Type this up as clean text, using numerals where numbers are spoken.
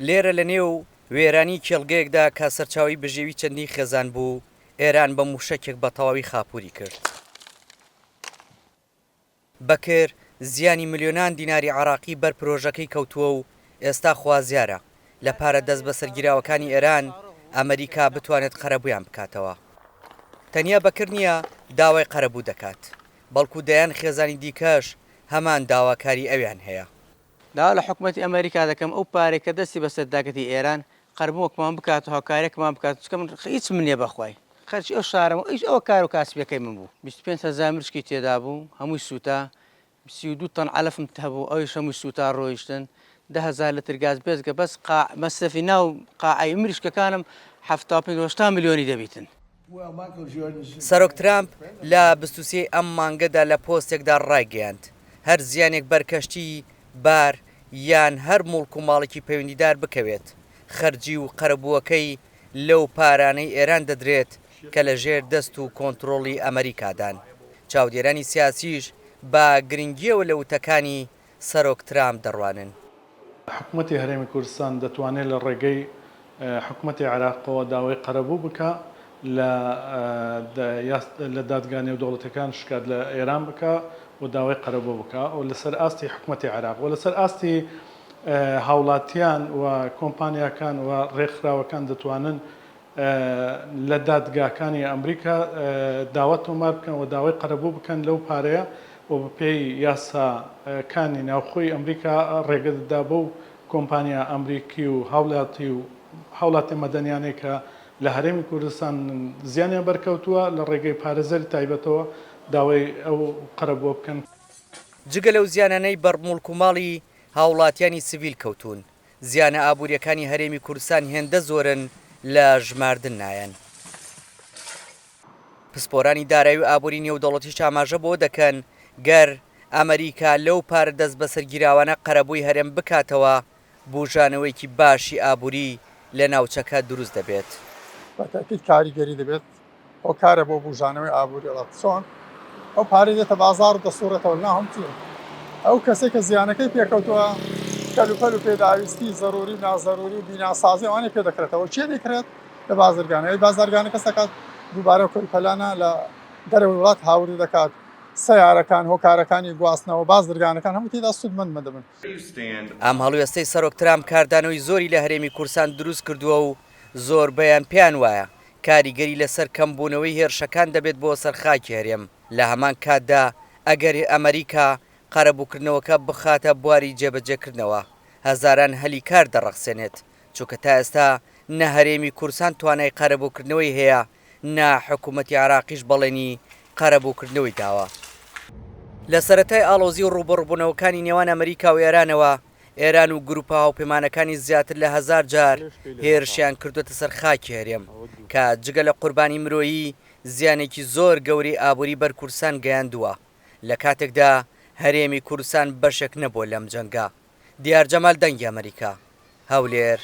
لێرە لە نێو وێرانی کێڵگەیەکدا کە سەرچاوی بژێوی چەندی خێزان بوو، ئێران بە موشەکێک بە تەواوی خاپووری کرد. بەکر زیانی ملیۆنان دیناری عراقی بەر پرۆژەکەی کەوتووە و ئێستا خوازیارە لە پارە دەست بە سەرگیراوەکانی ئێران ئەمریکا بتوانێت قەرەبوویان بکاتەوە. تەنیا بەکر نییە داوای قەرەبوو دەکات، بەڵکو دەیان خێزانی دیکەش هەمان داواکاری ئەویان هەیە. دا لە حکوومەتی ئەمریکا دەکەم ئەو پارێک کە دەستی بەسەرداگەتی ئێران قەربووەکمان بکات و هاوکارێکمان بکات چکەم هیچ منێ بەخوای خەرچی ئەو شارەوە ئەیش ئەوە کار و کاسبەکەی من بوو 25,000 مشکی تێدا بوو هەمووی سووتا 32 تن علفم هەبوو ئەویش هەمووی سووتا ڕۆیشتن 10,000 لتر گاز بێزگە بەس مەسەفی ناو قاعەی مریشکەکانم 75 ملیۆنی دەبیتن. سەرۆک ترامپ لە 23 ئەم مانگەدا لە پۆستێکدا ڕایگەیاند هەر زیانێک بەرکەشتی بار یان هەر مڵک و ماڵێکی پەیوەندیدار بکەوێت خەرجی و قەرەبووەکەی لەو پارانەی ئێران دەدرێت کە لە ژێر دەست و کۆنتترۆڵی ئەمریکادان. چاودێرانی سیاسیش بە گرنگیەوە لە وتەکانی سەرۆک ترامپ دەڕوانن. حکوومەتی هەرێمی کوردستان دەتوانێت لە ڕێگەی حکوومەتی عێراقەوە داوای قەرەبوو بکە لە دادگانێ و دەوڵەتەکان شکات لە ئێران بکە و داوای قەرەبوو بکە و لەسەر ئاستی حکوومەتی عێراق و لەسەر ئاستی هاوڵاتیان و کۆمپانیاکان و ڕێکخراوەکان دەتوانن لە دادگاکانی ئەمریکا داوا تۆمار بکەن و داوای قەرەبوو بکەن لەو پارەیە و بەپێی یاساکانی ناوخۆی ئەمریکا ڕێگە دەدا بۆ کۆمپانیا ئەمریکی و هاوڵاتی مەدەنیانەی کە لە هەرێمی کوردستان زیانیان بەرکەوتووە لە ڕێگەی پارێزەری تایبەتەوە داوای ئەو قەرەبوو بکەن. جگە لەو زیانانەی بەرموڵک و ماڵی هاوڵاتیانی سیڤیل کەوتون، زیانە ئابوووریەکانی هەرێمی کوردستان هێندە زۆرن لە ژماردن نایەن. پسپۆرانی دارایی و ئابووری نێودەوڵەتیش ئاماژە بۆ دەکەن گەر ئەمریکا لەو پارە دەست بەسەرگیراوانە قەرەبووی هەرێم بکاتەوە بوژانەوەیکی باشی ئابووری لە ناوچەکە دروست دەبێت. بەتەکید کاریگەری دەبێت ئەو کارە بۆ بوژانەوەی ئابووری وڵات چۆن ئەو پارەی دێتە بازاڕ و دەسوورێتەوە ناهەمچین ئەو کەسێک کە زیانەکەی پێکەوتووە کەلوپەل و پێداویستی زەروری و نازەروری و بیناسازی ئەوانەی پێ دەکرێتەوە چێ دەکرێت لە بازرگانەوەی بازرگانە کەس دەکات دووبارە کەلوپەلانە لە دەرەوەی وڵات هاوری دەکات سەیارەکان هۆکارەکانی گواستنەوە بازرگانەکان هەموو تێدا سوودمەند دەبن. ئەم هەڵوێستەی سەرۆک ترامپ کاردانەوەی زۆری لە هەرێمی کوردستان دروست کردووە و زۆر بەیان پیان وایە کاریگەری لەسەر کەمبوونەوەی هێرشەکان دەبێت بۆ سەرخاکی هەرێم. لە هەمان کاتدا ئەگەر ئەمریکا قەرەبووکردنەوەکە بخاتە بواری جێبەجێکردنەوە هەزاران هەلی کار دەڕەخسێنێت چونکە تا ئێستا نە هەرێمی کوردستان توانای قەرەبووکردنەوەی هەیە نا حکوومەتی عراقیش بەڵێنی قەرەبووکردنەوەی داوە. لە سەرەتای ئاڵۆزی و ڕوبەڕووبوونەوەکانی نێوان ئەمریکا و ئێرانەوە ئێران و گروپە هاوپەیمانەکانی زیاتر لە 1000 جار هێرشیان کردوتە سەر خاکی هەرێم کە جگە لە قوربانی مرۆیی زیانێکی زۆر گەوری ئابووری بەر کوردستان گەیاندووە لە کاتێکدا هەرێمی کوردستان بەشێک نەبووە لەم جەنگا. دیار جەمال دەنگی ئەمریکا، هەولێر.